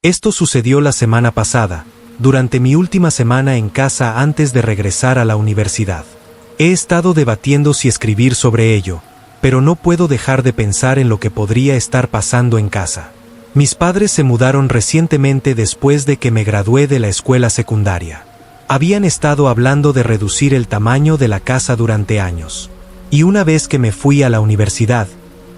Esto sucedió la semana pasada, durante mi última semana en casa antes de regresar a la universidad. He estado debatiendo si escribir sobre ello, pero no puedo dejar de pensar en lo que podría estar pasando en casa. Mis padres se mudaron recientemente después de que me gradué de la escuela secundaria. Habían estado hablando de reducir el tamaño de la casa durante años. Y una vez que me fui a la universidad,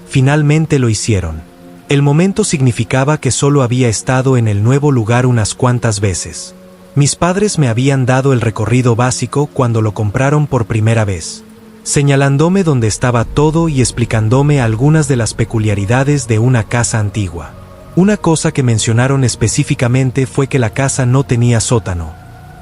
finalmente lo hicieron. El momento significaba que solo había estado en el nuevo lugar unas cuantas veces. Mis padres me habían dado el recorrido básico cuando lo compraron por primera vez, señalándome dónde estaba todo y explicándome algunas de las peculiaridades de una casa antigua. Una cosa que mencionaron específicamente fue que la casa no tenía sótano,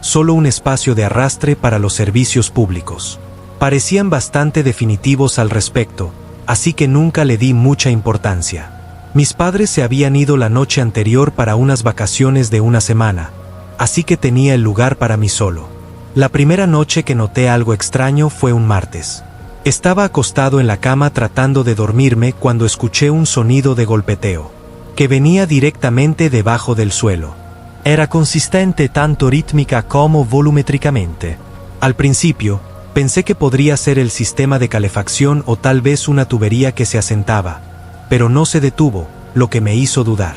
solo un espacio de arrastre para los servicios públicos. Parecían bastante definitivos al respecto, así que nunca le di mucha importancia. Mis padres se habían ido la noche anterior para unas vacaciones de una semana, así que tenía el lugar para mí solo. La primera noche que noté algo extraño fue un martes. Estaba acostado en la cama tratando de dormirme cuando escuché un sonido de golpeteo, que venía directamente debajo del suelo. Era consistente tanto rítmica como volumétricamente. Al principio, pensé que podría ser el sistema de calefacción o tal vez una tubería que se asentaba, pero no se detuvo, lo que me hizo dudar.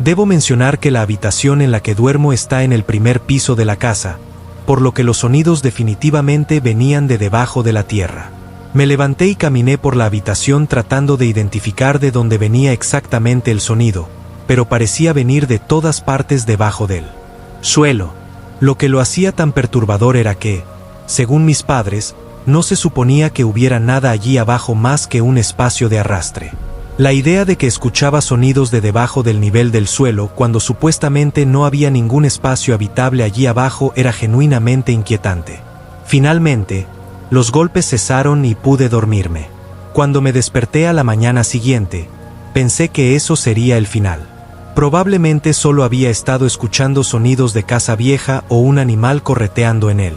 Debo mencionar que la habitación en la que duermo está en el primer piso de la casa, por lo que los sonidos definitivamente venían de debajo de la tierra. Me levanté y caminé por la habitación tratando de identificar de dónde venía exactamente el sonido, pero parecía venir de todas partes debajo del suelo. Lo que lo hacía tan perturbador era que, según mis padres, no se suponía que hubiera nada allí abajo más que un espacio de arrastre. La idea de que escuchaba sonidos de debajo del nivel del suelo cuando supuestamente no había ningún espacio habitable allí abajo era genuinamente inquietante. Finalmente, los golpes cesaron y pude dormirme. Cuando me desperté a la mañana siguiente, pensé que eso sería el final. Probablemente solo había estado escuchando sonidos de casa vieja o un animal correteando en él.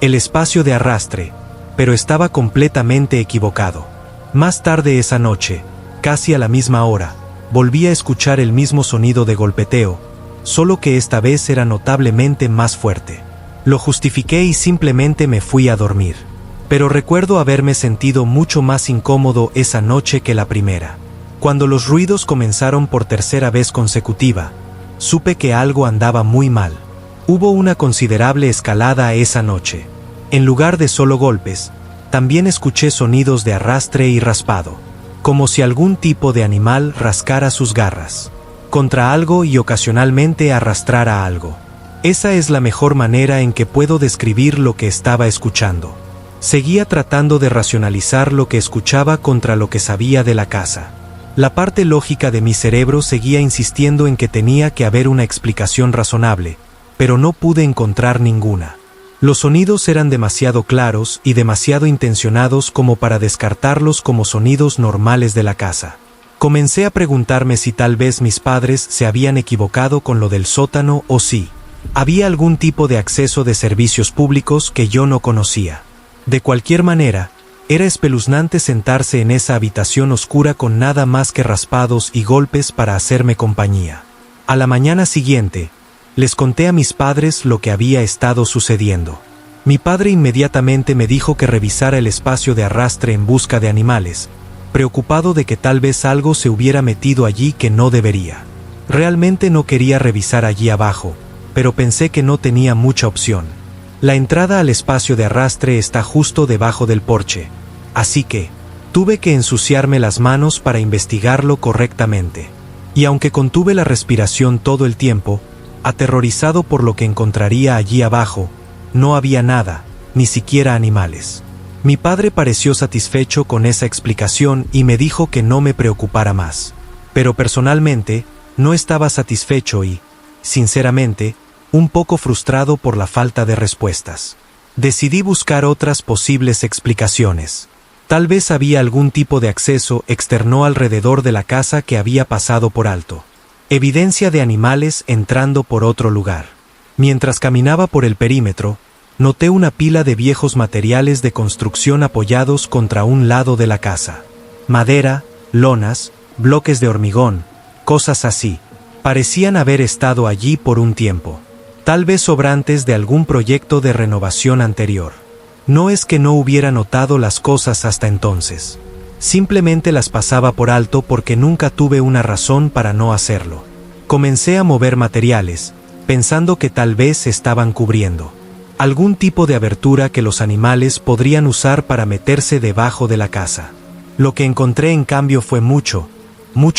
El espacio de arrastre, pero estaba completamente equivocado. Más tarde esa noche, casi a la misma hora, volví a escuchar el mismo sonido de golpeteo, solo que esta vez era notablemente más fuerte. Lo justifiqué y simplemente me fui a dormir. Pero recuerdo haberme sentido mucho más incómodo esa noche que la primera. Cuando los ruidos comenzaron por tercera vez consecutiva, supe que algo andaba muy mal. Hubo una considerable escalada esa noche. En lugar de solo golpes, también escuché sonidos de arrastre y raspado, como si algún tipo de animal rascara sus garras contra algo y ocasionalmente arrastrara algo. Esa es la mejor manera en que puedo describir lo que estaba escuchando. Seguía tratando de racionalizar lo que escuchaba contra lo que sabía de la casa. La parte lógica de mi cerebro seguía insistiendo en que tenía que haber una explicación razonable, pero no pude encontrar ninguna. Los sonidos eran demasiado claros y demasiado intencionados como para descartarlos como sonidos normales de la casa. Comencé a preguntarme si tal vez mis padres se habían equivocado con lo del sótano o si había algún tipo de acceso de servicios públicos que yo no conocía. De cualquier manera, era espeluznante sentarse en esa habitación oscura con nada más que raspados y golpes para hacerme compañía. A la mañana siguiente, les conté a mis padres lo que había estado sucediendo. Mi padre inmediatamente me dijo que revisara el espacio de arrastre en busca de animales, preocupado de que tal vez algo se hubiera metido allí que no debería. Realmente no quería revisar allí abajo, pero pensé que no tenía mucha opción. La entrada al espacio de arrastre está justo debajo del porche, así que tuve que ensuciarme las manos para investigarlo correctamente. Y aunque contuve la respiración todo el tiempo, aterrorizado por lo que encontraría allí abajo, no había nada, ni siquiera animales. Mi padre pareció satisfecho con esa explicación y me dijo que no me preocupara más. Pero personalmente, no estaba satisfecho y, sinceramente, un poco frustrado por la falta de respuestas. Decidí buscar otras posibles explicaciones. Tal vez había algún tipo de acceso externo alrededor de la casa que había pasado por alto. Evidencia de animales entrando por otro lugar. Mientras caminaba por el perímetro, noté una pila de viejos materiales de construcción apoyados contra un lado de la casa. Madera, lonas, bloques de hormigón, cosas así. Parecían haber estado allí por un tiempo. Tal vez sobrantes de algún proyecto de renovación anterior. No es que no hubiera notado las cosas hasta entonces. Simplemente las pasaba por alto porque nunca tuve una razón para no hacerlo. Comencé a mover materiales, pensando que tal vez estaban cubriendo algún tipo de abertura que los animales podrían usar para meterse debajo de la casa. Lo que encontré en cambio fue mucho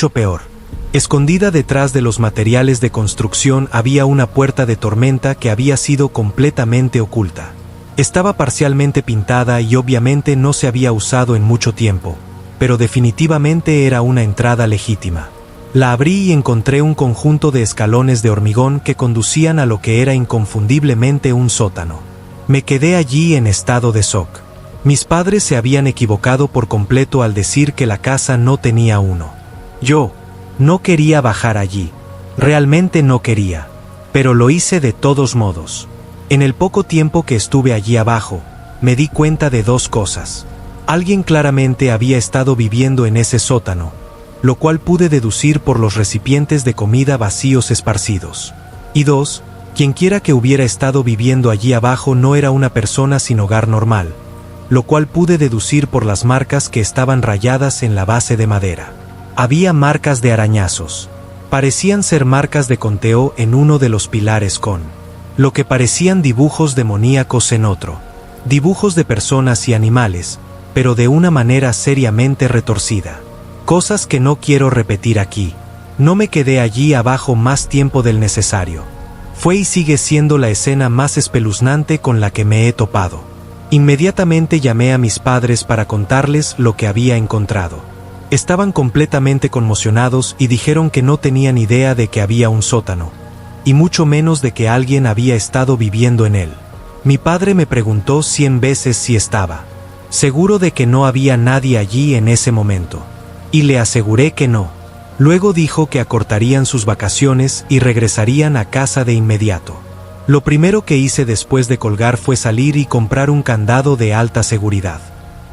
peor. Escondida detrás de los materiales de construcción había una puerta de tormenta que había sido completamente oculta. Estaba parcialmente pintada y obviamente no se había usado en mucho tiempo, pero definitivamente era una entrada legítima. La abrí y encontré un conjunto de escalones de hormigón que conducían a lo que era inconfundiblemente un sótano. Me quedé allí en estado de shock. Mis padres se habían equivocado por completo al decir que la casa no tenía uno. Yo no quería bajar allí. Realmente no quería. Pero lo hice de todos modos. En el poco tiempo que estuve allí abajo, me di cuenta de dos cosas. Alguien claramente había estado viviendo en ese sótano, lo cual pude deducir por los recipientes de comida vacíos esparcidos. Y dos, quienquiera que hubiera estado viviendo allí abajo no era una persona sin hogar normal, lo cual pude deducir por las marcas que estaban rayadas en la base de madera. Había marcas de arañazos. Parecían ser marcas de conteo en uno de los pilares con lo que parecían dibujos demoníacos en otro. Dibujos de personas y animales, pero de una manera seriamente retorcida. Cosas que no quiero repetir aquí. No me quedé allí abajo más tiempo del necesario. Fue y sigue siendo la escena más espeluznante con la que me he topado. Inmediatamente llamé a mis padres para contarles lo que había encontrado. Estaban completamente conmocionados y dijeron que no tenían idea de que había un sótano, y mucho menos de que alguien había estado viviendo en él. Mi padre me preguntó 100 veces si estaba seguro de que no había nadie allí en ese momento, y le aseguré que no. Luego dijo que acortarían sus vacaciones y regresarían a casa de inmediato. Lo primero que hice después de colgar fue salir y comprar un candado de alta seguridad.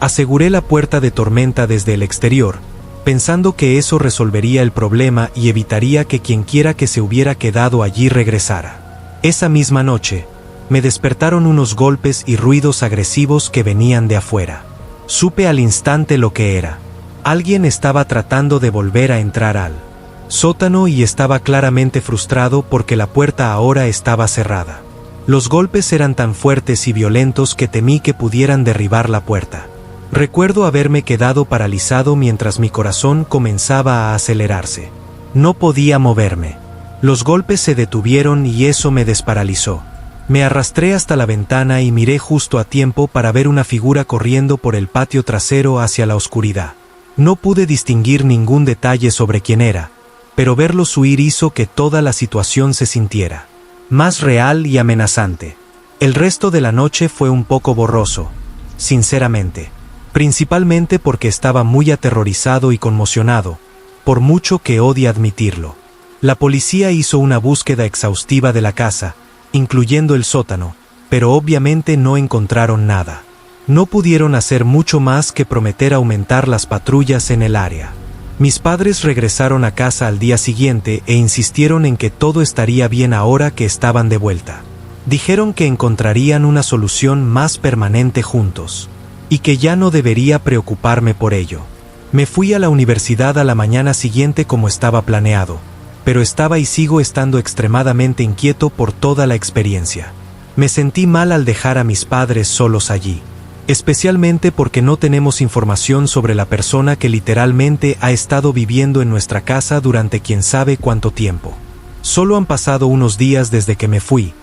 Aseguré la puerta de tormenta desde el exterior, pensando que eso resolvería el problema y evitaría que quienquiera que se hubiera quedado allí regresara. Esa misma noche, me despertaron unos golpes y ruidos agresivos que venían de afuera. Supe al instante lo que era. Alguien estaba tratando de volver a entrar al sótano y estaba claramente frustrado porque la puerta ahora estaba cerrada. Los golpes eran tan fuertes y violentos que temí que pudieran derribar la puerta. Recuerdo haberme quedado paralizado mientras mi corazón comenzaba a acelerarse. No podía moverme. Los golpes se detuvieron y eso me desparalizó. Me arrastré hasta la ventana y miré justo a tiempo para ver una figura corriendo por el patio trasero hacia la oscuridad. No pude distinguir ningún detalle sobre quién era, pero verlos huir hizo que toda la situación se sintiera más real y amenazante. El resto de la noche fue un poco borroso, sinceramente. Principalmente porque estaba muy aterrorizado y conmocionado, por mucho que odie admitirlo. La policía hizo una búsqueda exhaustiva de la casa, incluyendo el sótano, pero obviamente no encontraron nada. No pudieron hacer mucho más que prometer aumentar las patrullas en el área. Mis padres regresaron a casa al día siguiente e insistieron en que todo estaría bien ahora que estaban de vuelta. Dijeron que encontrarían una solución más permanente juntos, y que ya no debería preocuparme por ello. Me fui a la universidad a la mañana siguiente como estaba planeado, pero estaba y sigo estando extremadamente inquieto por toda la experiencia. Me sentí mal al dejar a mis padres solos allí, especialmente porque no tenemos información sobre la persona que literalmente ha estado viviendo en nuestra casa durante quién sabe cuánto tiempo. Solo han pasado unos días desde que me fui,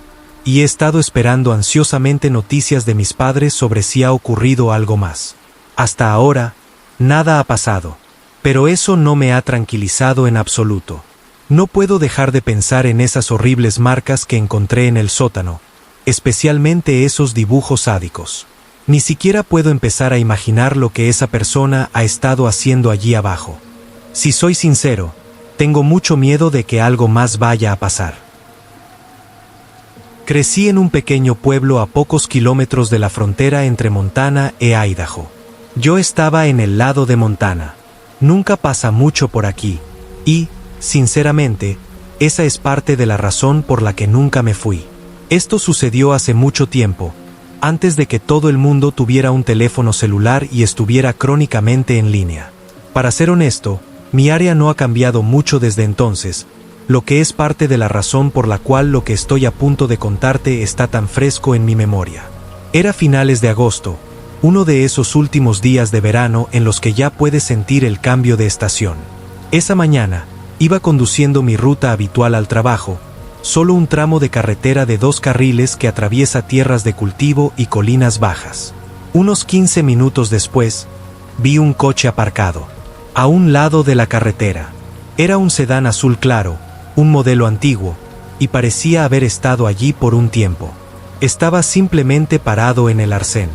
y he estado esperando ansiosamente noticias de mis padres sobre si ha ocurrido algo más. Hasta ahora, nada ha pasado, pero eso no me ha tranquilizado en absoluto. No puedo dejar de pensar en esas horribles marcas que encontré en el sótano, especialmente esos dibujos sádicos. Ni siquiera puedo empezar a imaginar lo que esa persona ha estado haciendo allí abajo. Si soy sincero, tengo mucho miedo de que algo más vaya a pasar. Crecí en un pequeño pueblo a pocos kilómetros de la frontera entre Montana e Idaho. Yo estaba en el lado de Montana. Nunca pasa mucho por aquí, y, sinceramente, Esa es parte de la razón por la que nunca me fui. Esto sucedió hace mucho tiempo, antes de que todo el mundo tuviera un teléfono celular y estuviera crónicamente en línea. Para ser honesto, mi área no ha cambiado mucho desde entonces, lo que es parte de la razón por la cual lo que estoy a punto de contarte está tan fresco en mi memoria. Era finales de agosto, uno de esos últimos días de verano en los que ya puedes sentir el cambio de estación. Esa mañana, iba conduciendo mi ruta habitual al trabajo, solo un tramo de carretera de 2 carriles que atraviesa tierras de cultivo y colinas bajas. Unos 15 minutos después, vi un coche aparcado, a un lado de la carretera. Era un sedán azul claro, un modelo antiguo, y parecía haber estado allí por un tiempo. Estaba simplemente parado en el arcén,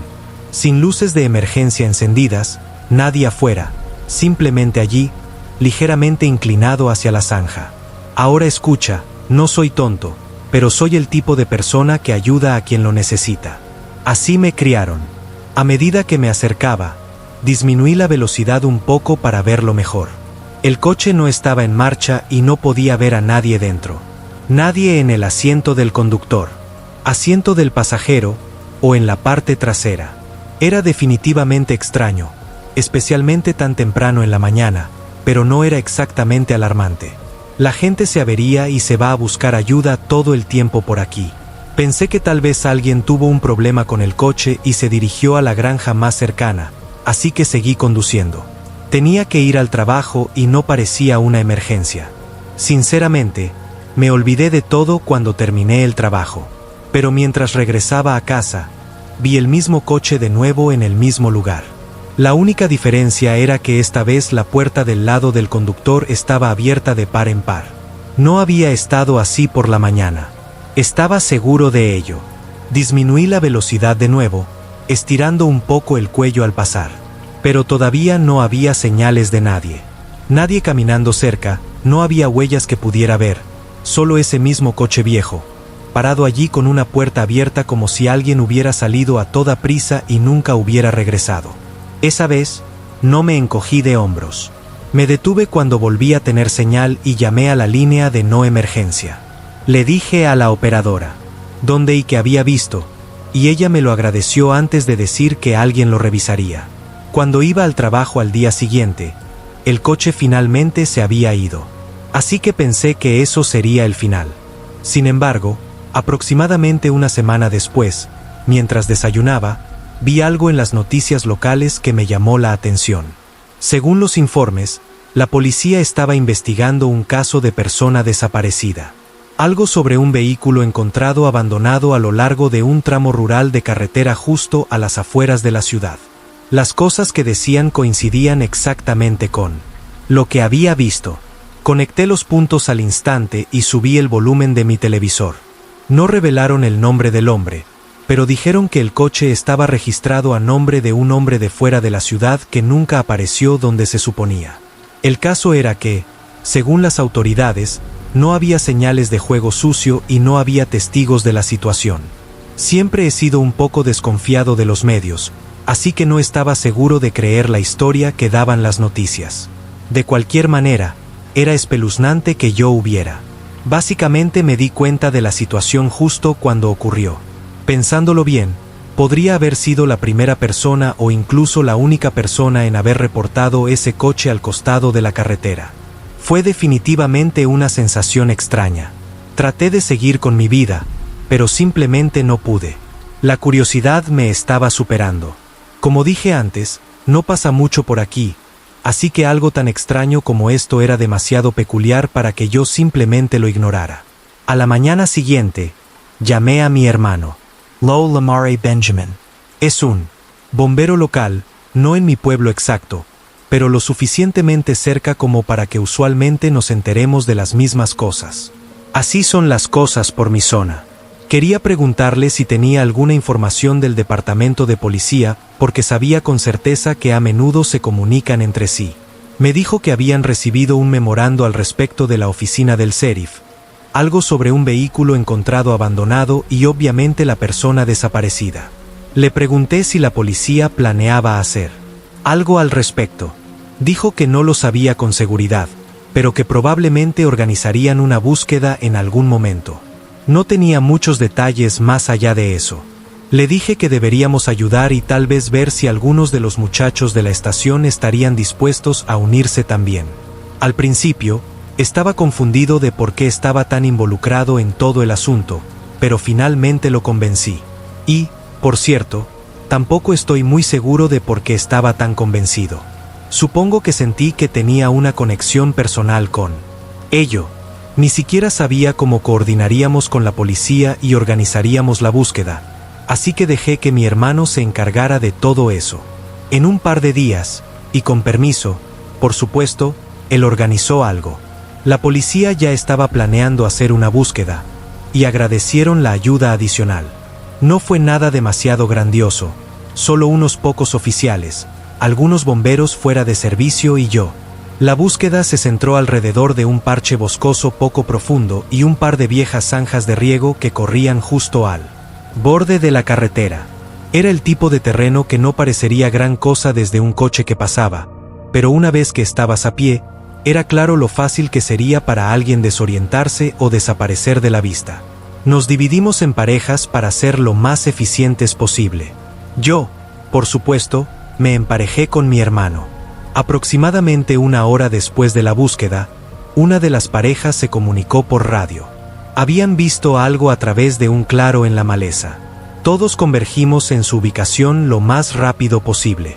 sin luces de emergencia encendidas, nadie afuera, simplemente allí, ligeramente inclinado hacia la zanja. Ahora escucha, no soy tonto, pero soy el tipo de persona que ayuda a quien lo necesita. Así me criaron. A medida que me acercaba, disminuí la velocidad un poco para verlo mejor. El coche no estaba en marcha y no podía ver a nadie dentro. Nadie en el asiento del conductor, asiento del pasajero o en la parte trasera. Era definitivamente extraño, especialmente tan temprano en la mañana, pero no era exactamente alarmante. La gente se avería y se va a buscar ayuda todo el tiempo por aquí. Pensé que tal vez alguien tuvo un problema con el coche y se dirigió a la granja más cercana, así que seguí conduciendo. Tenía que ir al trabajo y no parecía una emergencia. Sinceramente, me olvidé de todo cuando terminé el trabajo. Pero mientras regresaba a casa, vi el mismo coche de nuevo en el mismo lugar. La única diferencia era que esta vez la puerta del lado del conductor estaba abierta de par en par. No había estado así por la mañana. Estaba seguro de ello. Disminuí la velocidad de nuevo, estirando un poco el cuello al pasar. Pero todavía no había señales de nadie. Nadie caminando cerca, no había huellas que pudiera ver, solo ese mismo coche viejo, parado allí con una puerta abierta como si alguien hubiera salido a toda prisa y nunca hubiera regresado. Esa vez, no me encogí de hombros. Me detuve cuando volví a tener señal y llamé a la línea de no emergencia. Le dije a la operadora dónde y qué había visto, y ella me lo agradeció antes de decir que alguien lo revisaría. Cuando iba al trabajo al día siguiente, el coche finalmente se había ido. Así que pensé que eso sería el final. Sin embargo, aproximadamente una semana después, mientras desayunaba, vi algo en las noticias locales que me llamó la atención. Según los informes, la policía estaba investigando un caso de persona desaparecida. Algo sobre un vehículo encontrado abandonado a lo largo de un tramo rural de carretera justo a las afueras de la ciudad. Las cosas que decían coincidían exactamente con lo que había visto. Conecté los puntos al instante y subí el volumen de mi televisor. No revelaron el nombre del hombre, pero dijeron que el coche estaba registrado a nombre de un hombre de fuera de la ciudad que nunca apareció donde se suponía. El caso era que, según las autoridades, no había señales de juego sucio y no había testigos de la situación. Siempre he sido un poco desconfiado de los medios, así que no estaba seguro de creer la historia que daban las noticias. De cualquier manera, era espeluznante que yo hubiera. Básicamente me di cuenta de la situación justo cuando ocurrió. Pensándolo bien, podría haber sido la primera persona o incluso la única persona en haber reportado ese coche al costado de la carretera. Fue definitivamente una sensación extraña. Traté de seguir con mi vida, pero simplemente no pude. La curiosidad me estaba superando. Como dije antes, no pasa mucho por aquí, así que algo tan extraño como esto era demasiado peculiar para que yo simplemente lo ignorara. A la mañana siguiente, llamé a mi hermano, Lowell Lamare Benjamin. Es un bombero local, no en mi pueblo exacto, pero lo suficientemente cerca como para que usualmente nos enteremos de las mismas cosas. Así son las cosas por mi zona. Quería preguntarle si tenía alguna información del departamento de policía, porque sabía con certeza que a menudo se comunican entre sí. Me dijo que habían recibido un memorando al respecto de la oficina del sheriff, algo sobre un vehículo encontrado abandonado y obviamente la persona desaparecida. Le pregunté si la policía planeaba hacer algo al respecto. Dijo que no lo sabía con seguridad, pero que probablemente organizarían una búsqueda en algún momento. No tenía muchos detalles más allá de eso. Le dije que deberíamos ayudar y tal vez ver si algunos de los muchachos de la estación estarían dispuestos a unirse también. Al principio, estaba confundido de por qué estaba tan involucrado en todo el asunto, pero finalmente lo convencí. Y, por cierto, tampoco estoy muy seguro de por qué estaba tan convencido. Supongo que sentí que tenía una conexión personal con ello. Ni siquiera sabía cómo coordinaríamos con la policía y organizaríamos la búsqueda, así que dejé que mi hermano se encargara de todo eso. En un par de días, y con permiso, por supuesto, él organizó algo. La policía ya estaba planeando hacer una búsqueda, y agradecieron la ayuda adicional. No fue nada demasiado grandioso, solo unos pocos oficiales, algunos bomberos fuera de servicio y yo. La búsqueda se centró alrededor de un parche boscoso poco profundo y un par de viejas zanjas de riego que corrían justo al borde de la carretera. Era el tipo de terreno que no parecería gran cosa desde un coche que pasaba, pero una vez que estabas a pie, era claro lo fácil que sería para alguien desorientarse o desaparecer de la vista. Nos dividimos en parejas para ser lo más eficientes posible. Yo, por supuesto, me emparejé con mi hermano. Aproximadamente una hora después de la búsqueda, una de las parejas se comunicó por radio. Habían visto algo a través de un claro en la maleza. Todos convergimos en su ubicación lo más rápido posible.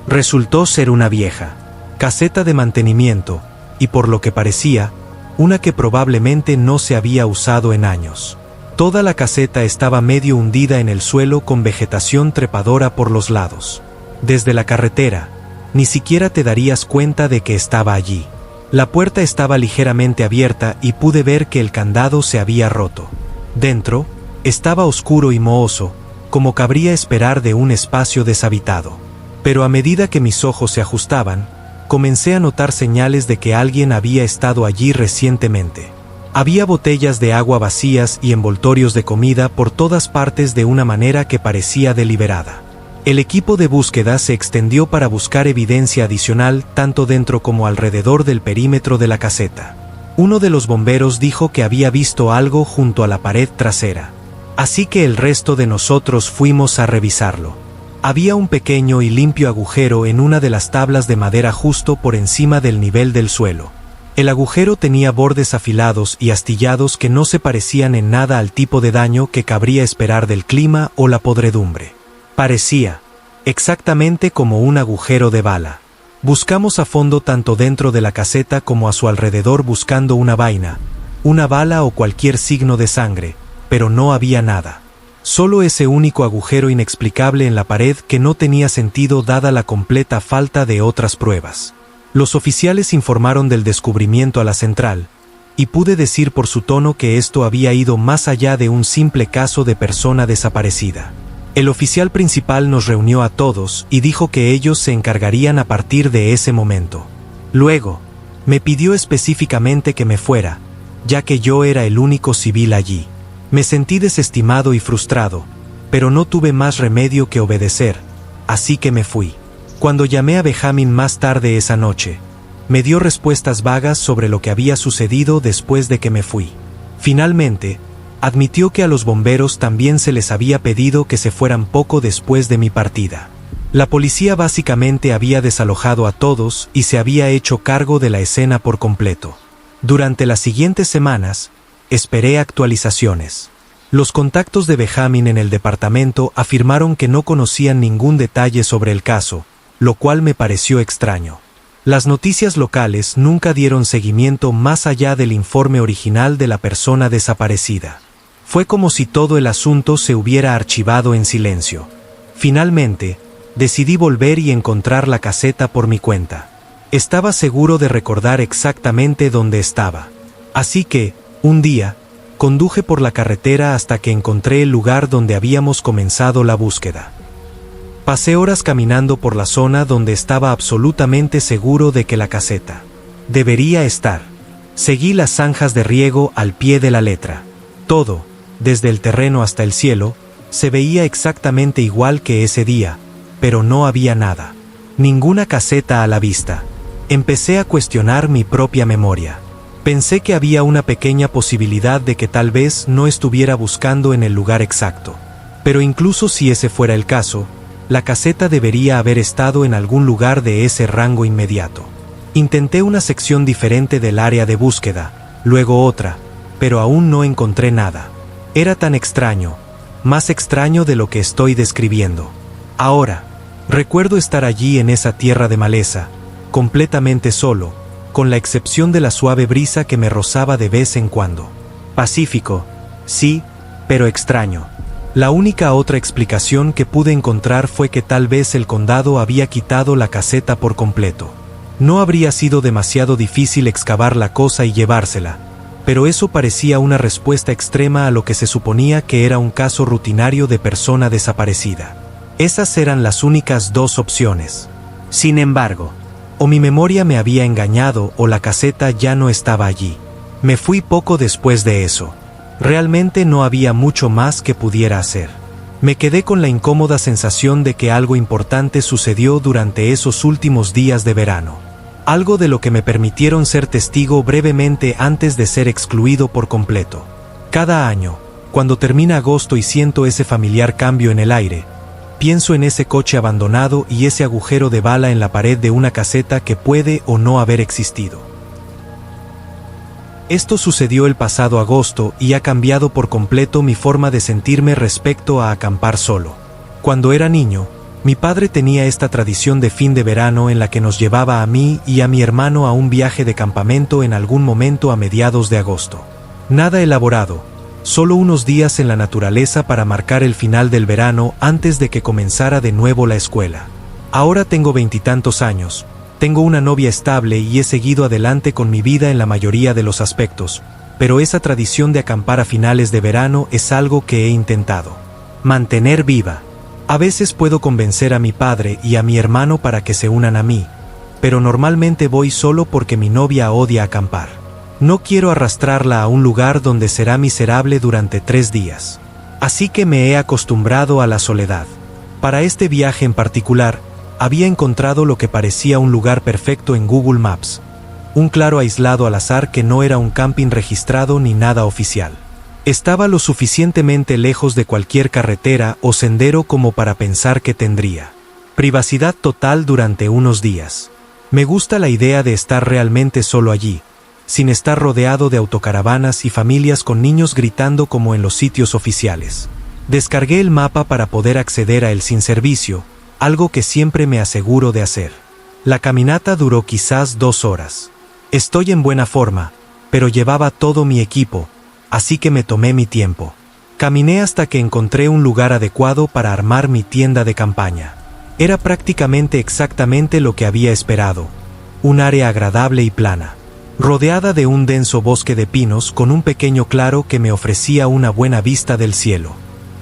Resultó ser una vieja caseta de mantenimiento, y por lo que parecía, una que probablemente no se había usado en años. Toda la caseta estaba medio hundida en el suelo con vegetación trepadora por los lados. Desde la carretera, ni siquiera te darías cuenta de que estaba allí. La puerta estaba ligeramente abierta y pude ver que el candado se había roto. Dentro, estaba oscuro y mohoso, como cabría esperar de un espacio deshabitado. Pero a medida que mis ojos se ajustaban, comencé a notar señales de que alguien había estado allí recientemente. Había botellas de agua vacías y envoltorios de comida por todas partes de una manera que parecía deliberada. El equipo de búsqueda se extendió para buscar evidencia adicional tanto dentro como alrededor del perímetro de la caseta. Uno de los bomberos dijo que había visto algo junto a la pared trasera. Así que el resto de nosotros fuimos a revisarlo. Había un pequeño y limpio agujero en una de las tablas de madera justo por encima del nivel del suelo. El agujero tenía bordes afilados y astillados que no se parecían en nada al tipo de daño que cabría esperar del clima o la podredumbre. Parecía exactamente como un agujero de bala. Buscamos a fondo tanto dentro de la caseta como a su alrededor buscando una vaina, una bala o cualquier signo de sangre, pero no había nada. Solo ese único agujero inexplicable en la pared que no tenía sentido dada la completa falta de otras pruebas. Los oficiales informaron del descubrimiento a la central, y pude decir por su tono que esto había ido más allá de un simple caso de persona desaparecida. El oficial principal nos reunió a todos y dijo que ellos se encargarían a partir de ese momento. Luego, me pidió específicamente que me fuera, ya que yo era el único civil allí. Me sentí desestimado y frustrado, pero no tuve más remedio que obedecer, así que me fui. Cuando llamé a Benjamin más tarde esa noche, me dio respuestas vagas sobre lo que había sucedido después de que me fui. Finalmente, admitió que a los bomberos también se les había pedido que se fueran poco después de mi partida. La policía básicamente había desalojado a todos y se había hecho cargo de la escena por completo. Durante las siguientes semanas, esperé actualizaciones. Los contactos de Benjamin en el departamento afirmaron que no conocían ningún detalle sobre el caso, lo cual me pareció extraño. Las noticias locales nunca dieron seguimiento más allá del informe original de la persona desaparecida. Fue como si todo el asunto se hubiera archivado en silencio. Finalmente, decidí volver y encontrar la caseta por mi cuenta. Estaba seguro de recordar exactamente dónde estaba. Así que, un día, conduje por la carretera hasta que encontré el lugar donde habíamos comenzado la búsqueda. Pasé horas caminando por la zona donde estaba absolutamente seguro de que la caseta debería estar. Seguí las zanjas de riego al pie de la letra. Todo, desde el terreno hasta el cielo, se veía exactamente igual que ese día, pero no había nada. Ninguna caseta a la vista. Empecé a cuestionar mi propia memoria. Pensé que había una pequeña posibilidad de que tal vez no estuviera buscando en el lugar exacto. Pero incluso si ese fuera el caso, la caseta debería haber estado en algún lugar de ese rango inmediato. Intenté una sección diferente del área de búsqueda, luego otra, pero aún no encontré nada. Era tan extraño, más extraño de lo que estoy describiendo. Ahora, recuerdo estar allí en esa tierra de maleza, completamente solo, con la excepción de la suave brisa que me rozaba de vez en cuando. Pacífico, sí, pero extraño. La única otra explicación que pude encontrar fue que tal vez el condado había quitado la caseta por completo. No habría sido demasiado difícil excavar la cosa y llevársela, pero eso parecía una respuesta extrema a lo que se suponía que era un caso rutinario de persona desaparecida. Esas eran las únicas dos opciones. Sin embargo, o mi memoria me había engañado o la caseta ya no estaba allí. Me fui poco después de eso. Realmente no había mucho más que pudiera hacer. Me quedé con la incómoda sensación de que algo importante sucedió durante esos últimos días de verano. Algo de lo que me permitieron ser testigo brevemente antes de ser excluido por completo. Cada año, cuando termina agosto y siento ese familiar cambio en el aire, pienso en ese coche abandonado y ese agujero de bala en la pared de una caseta que puede o no haber existido. Esto sucedió el pasado agosto y ha cambiado por completo mi forma de sentirme respecto a acampar solo. Cuando era niño, mi padre tenía esta tradición de fin de verano en la que nos llevaba a mí y a mi hermano a un viaje de campamento en algún momento a mediados de agosto. Nada elaborado, solo unos días en la naturaleza para marcar el final del verano antes de que comenzara de nuevo la escuela. Ahora tengo 20 y tantos años, tengo una novia estable y he seguido adelante con mi vida en la mayoría de los aspectos, pero esa tradición de acampar a finales de verano es algo que he intentado mantener viva. A veces puedo convencer a mi padre y a mi hermano para que se unan a mí, pero normalmente voy solo porque mi novia odia acampar. No quiero arrastrarla a un lugar donde será miserable durante 3 días. Así que me he acostumbrado a la soledad. Para este viaje en particular, había encontrado lo que parecía un lugar perfecto en Google Maps. Un claro aislado al azar que no era un camping registrado ni nada oficial. Estaba lo suficientemente lejos de cualquier carretera o sendero como para pensar que tendría privacidad total durante unos días. Me gusta la idea de estar realmente solo allí, sin estar rodeado de autocaravanas y familias con niños gritando como en los sitios oficiales. Descargué el mapa para poder acceder a él sin servicio, algo que siempre me aseguro de hacer. La caminata duró quizás 2 horas. Estoy en buena forma, pero llevaba todo mi equipo, así que me tomé mi tiempo. Caminé hasta que encontré un lugar adecuado para armar mi tienda de campaña. Era prácticamente exactamente lo que había esperado, un área agradable y plana, rodeada de un denso bosque de pinos con un pequeño claro que me ofrecía una buena vista del cielo.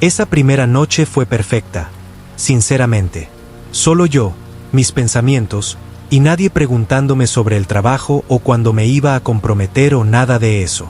Esa primera noche fue perfecta, sinceramente. Solo yo, mis pensamientos, y nadie preguntándome sobre el trabajo o cuando me iba a comprometer o nada de eso.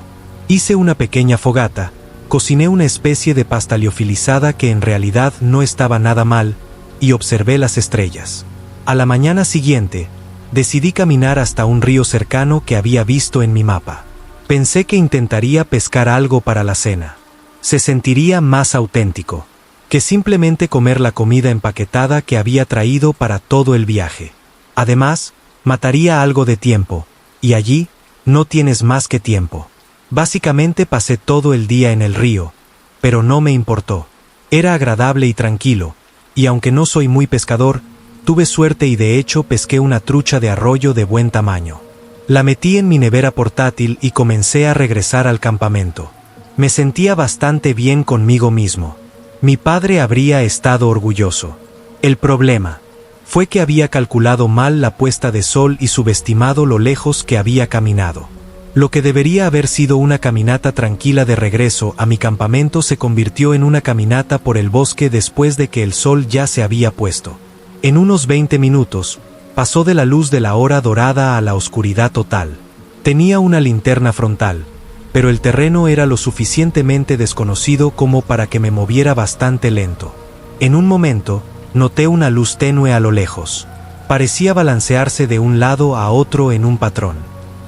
Hice una pequeña fogata, cociné una especie de pasta liofilizada que en realidad no estaba nada mal, y observé las estrellas. A la mañana siguiente, decidí caminar hasta un río cercano que había visto en mi mapa. Pensé que intentaría pescar algo para la cena. Se sentiría más auténtico que simplemente comer la comida empaquetada que había traído para todo el viaje. Además, mataría algo de tiempo, y allí, no tienes más que tiempo. Básicamente pasé todo el día en el río, pero no me importó. Era agradable y tranquilo, y aunque no soy muy pescador, tuve suerte y de hecho pesqué una trucha de arroyo de buen tamaño. La metí en mi nevera portátil y comencé a regresar al campamento. Me sentía bastante bien conmigo mismo. Mi padre habría estado orgulloso. El problema fue que había calculado mal la puesta de sol y subestimado lo lejos que había caminado. Lo que debería haber sido una caminata tranquila de regreso a mi campamento se convirtió en una caminata por el bosque después de que el sol ya se había puesto. En unos 20 minutos, pasó de la luz de la hora dorada a la oscuridad total. Tenía una linterna frontal, pero el terreno era lo suficientemente desconocido como para que me moviera bastante lento. En un momento, noté una luz tenue a lo lejos. Parecía balancearse de un lado a otro en un patrón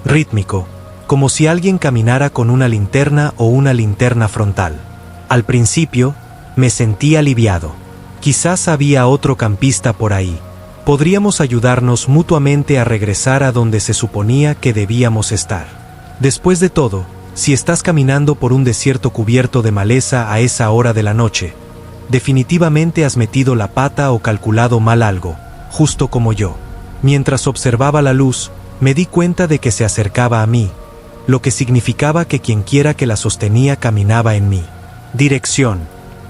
rítmico, como si alguien caminara con una linterna o una linterna frontal. Al principio, me sentí aliviado. Quizás había otro campista por ahí. Podríamos ayudarnos mutuamente a regresar a donde se suponía que debíamos estar. Después de todo, si estás caminando por un desierto cubierto de maleza a esa hora de la noche, definitivamente has metido la pata o calculado mal algo, justo como yo. Mientras observaba la luz, me di cuenta de que se acercaba a mí, lo que significaba que quienquiera que la sostenía caminaba en mi dirección.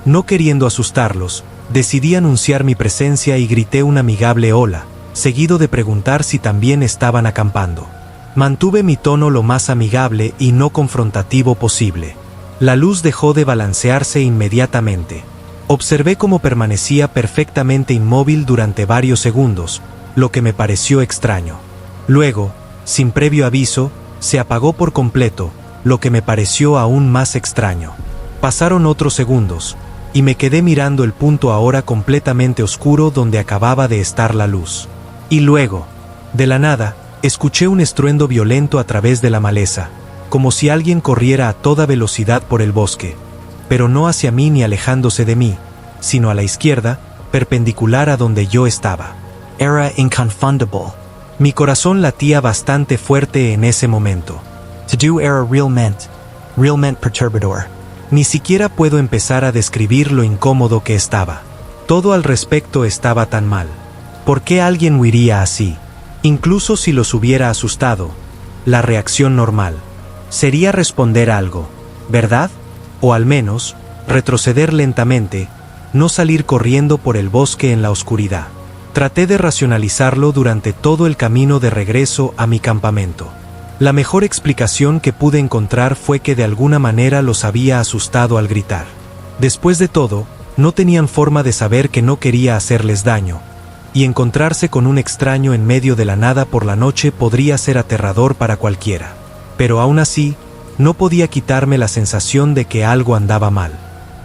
No queriendo asustarlos, decidí anunciar mi presencia y grité un amigable hola, seguido de preguntar si también estaban acampando. Mantuve mi tono lo más amigable y no confrontativo posible. La luz dejó de balancearse inmediatamente. Observé cómo permanecía perfectamente inmóvil durante varios segundos, lo que me pareció extraño. Luego, sin previo aviso, se apagó por completo, lo que me pareció aún más extraño. Pasaron otros segundos, y me quedé mirando el punto ahora completamente oscuro donde acababa de estar la luz. Y luego, de la nada, escuché un estruendo violento a través de la maleza, como si alguien corriera a toda velocidad por el bosque, pero no hacia mí ni alejándose de mí, sino a la izquierda, perpendicular a donde yo estaba. Era inconfundible. Mi corazón latía bastante fuerte en ese momento. To do era realmente perturbador. Ni siquiera puedo empezar a describir lo incómodo que estaba. Todo al respecto estaba tan mal. ¿Por qué alguien huiría así? Incluso si los hubiera asustado, la reacción normal sería responder algo, ¿verdad? O al menos, retroceder lentamente, no salir corriendo por el bosque en la oscuridad. Traté de racionalizarlo durante todo el camino de regreso a mi campamento. La mejor explicación que pude encontrar fue que de alguna manera los había asustado al gritar. Después de todo, no tenían forma de saber que no quería hacerles daño, y encontrarse con un extraño en medio de la nada por la noche podría ser aterrador para cualquiera. Pero aún así, no podía quitarme la sensación de que algo andaba mal.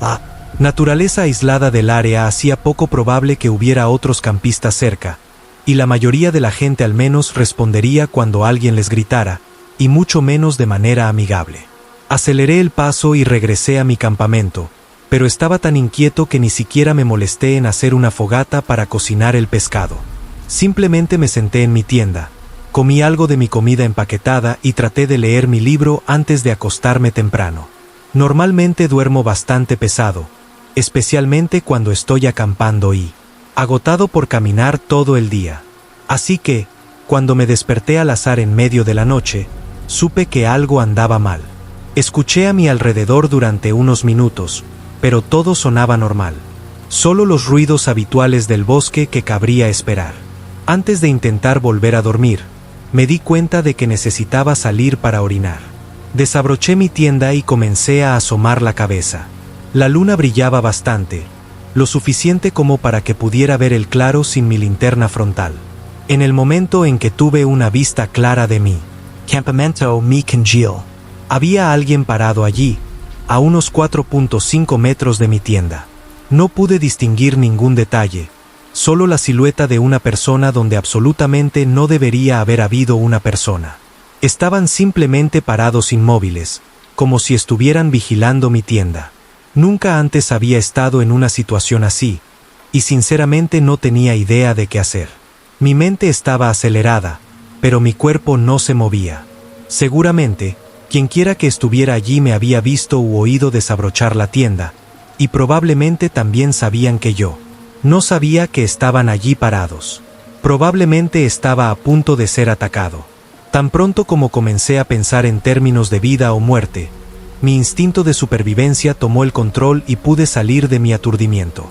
La naturaleza aislada del área hacía poco probable que hubiera otros campistas cerca, y la mayoría de la gente al menos respondería cuando alguien les gritara, y mucho menos de manera amigable. Aceleré el paso y regresé a mi campamento, pero estaba tan inquieto que ni siquiera me molesté en hacer una fogata para cocinar el pescado. Simplemente me senté en mi tienda, comí algo de mi comida empaquetada y traté de leer mi libro antes de acostarme temprano. Normalmente duermo bastante pesado, especialmente cuando estoy acampando y agotado por caminar todo el día. Así que, cuando me desperté al azar en medio de la noche, supe que algo andaba mal. Escuché a mi alrededor durante unos minutos, pero todo sonaba normal. Solo los ruidos habituales del bosque que cabría esperar. Antes de intentar volver a dormir, me di cuenta de que necesitaba salir para orinar. Desabroché mi tienda y comencé a asomar la cabeza. La luna brillaba bastante, lo suficiente como para que pudiera ver el claro sin mi linterna frontal. En el momento en que tuve una vista clara de mi Campamento Mi Canjil. había alguien parado allí, a unos 4.5 metros de mi tienda. No pude distinguir ningún detalle, solo la silueta de una persona donde absolutamente no debería haber habido una persona. Estaban simplemente parados inmóviles, como si estuvieran vigilando mi tienda. Nunca antes había estado en una situación así, y sinceramente no tenía idea de qué hacer. Mi mente estaba acelerada, pero mi cuerpo no se movía. Seguramente, quienquiera que estuviera allí me había visto u oído desabrochar la tienda, y probablemente también sabían que yo no sabía que estaban allí parados. Probablemente estaba a punto de ser atacado. Tan pronto como comencé a pensar en términos de vida o muerte, mi instinto de supervivencia tomó el control y pude salir de mi aturdimiento.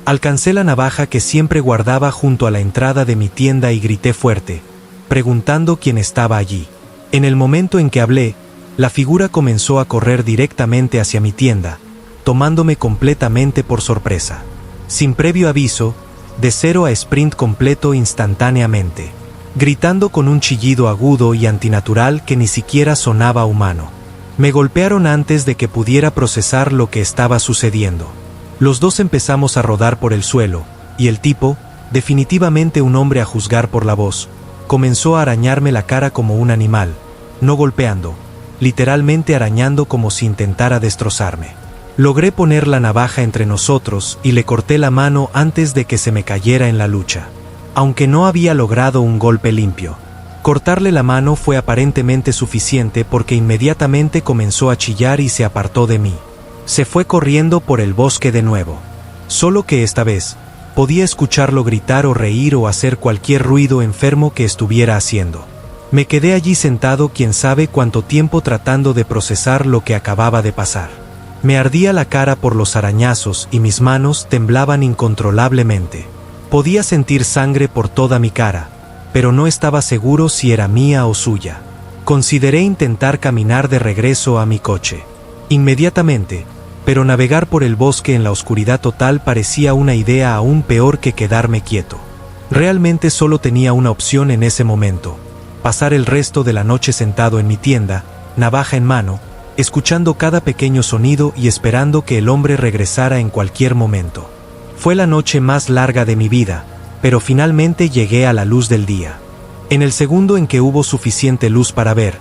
Alcancé la navaja que siempre guardaba junto a la entrada de mi tienda y grité fuerte, preguntando quién estaba allí. En el momento en que hablé, la figura comenzó a correr directamente hacia mi tienda, tomándome completamente por sorpresa. Sin previo aviso, de 0 a sprint completo instantáneamente, gritando con un chillido agudo y antinatural que ni siquiera sonaba humano. Me golpearon antes de que pudiera procesar lo que estaba sucediendo. Los dos empezamos a rodar por el suelo, y el tipo, definitivamente un hombre a juzgar por la voz, comenzó a arañarme la cara como un animal, no golpeando, literalmente arañando como si intentara destrozarme. Logré poner la navaja entre nosotros y le corté la mano antes de que se me cayera en la lucha. Aunque no había logrado un golpe limpio. Cortarle la mano fue aparentemente suficiente porque inmediatamente comenzó a chillar y se apartó de mí. Se fue corriendo por el bosque de nuevo. Solo que esta vez, podía escucharlo gritar o reír o hacer cualquier ruido enfermo que estuviera haciendo. Me quedé allí sentado quién sabe cuánto tiempo tratando de procesar lo que acababa de pasar. Me ardía la cara por los arañazos y mis manos temblaban incontrolablemente. Podía sentir sangre por toda mi cara, pero no estaba seguro si era mía o suya. Consideré intentar caminar de regreso a mi coche. Inmediatamente, pero navegar por el bosque en la oscuridad total parecía una idea aún peor que quedarme quieto. Realmente solo tenía una opción en ese momento: pasar el resto de la noche sentado en mi tienda, navaja en mano, escuchando cada pequeño sonido y esperando que el hombre regresara en cualquier momento. Fue la noche más larga de mi vida, pero finalmente llegué a la luz del día. En el segundo en que hubo suficiente luz para ver,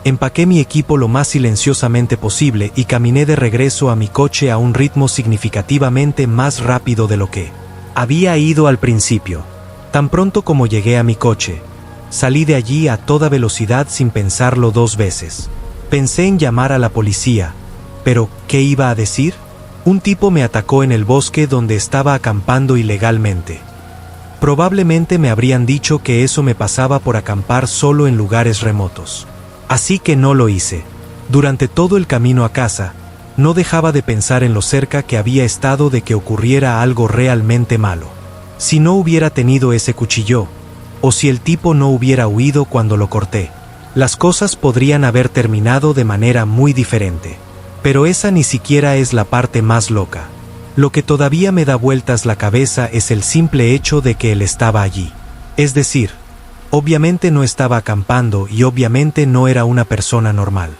empaqué mi equipo lo más silenciosamente posible y caminé de regreso a mi coche a un ritmo significativamente más rápido de lo que había ido al principio. Tan pronto como llegué a mi coche, salí de allí a toda velocidad sin pensarlo dos veces. Pensé en llamar a la policía, pero ¿qué iba a decir? Un tipo me atacó en el bosque donde estaba acampando ilegalmente. Probablemente me habrían dicho que eso me pasaba por acampar solo en lugares remotos. Así que no lo hice. Durante todo el camino a casa, no dejaba de pensar en lo cerca que había estado de que ocurriera algo realmente malo. Si no hubiera tenido ese cuchillo, o si el tipo no hubiera huido cuando lo corté, las cosas podrían haber terminado de manera muy diferente. Pero esa ni siquiera es la parte más loca. Lo que todavía me da vueltas la cabeza es el simple hecho de que él estaba allí. Es decir, obviamente no estaba acampando y obviamente no era una persona normal.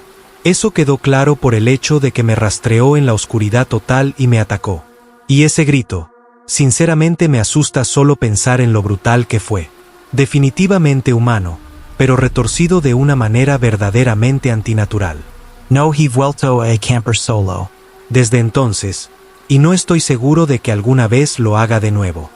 Eso quedó claro por el hecho de que me rastreó en la oscuridad total y me atacó. Y ese grito, sinceramente me asusta solo pensar en lo brutal que fue. Definitivamente humano, pero retorcido de una manera verdaderamente antinatural. No he vuelto a camper solo. Desde entonces, y no estoy seguro de que alguna vez lo haga de nuevo.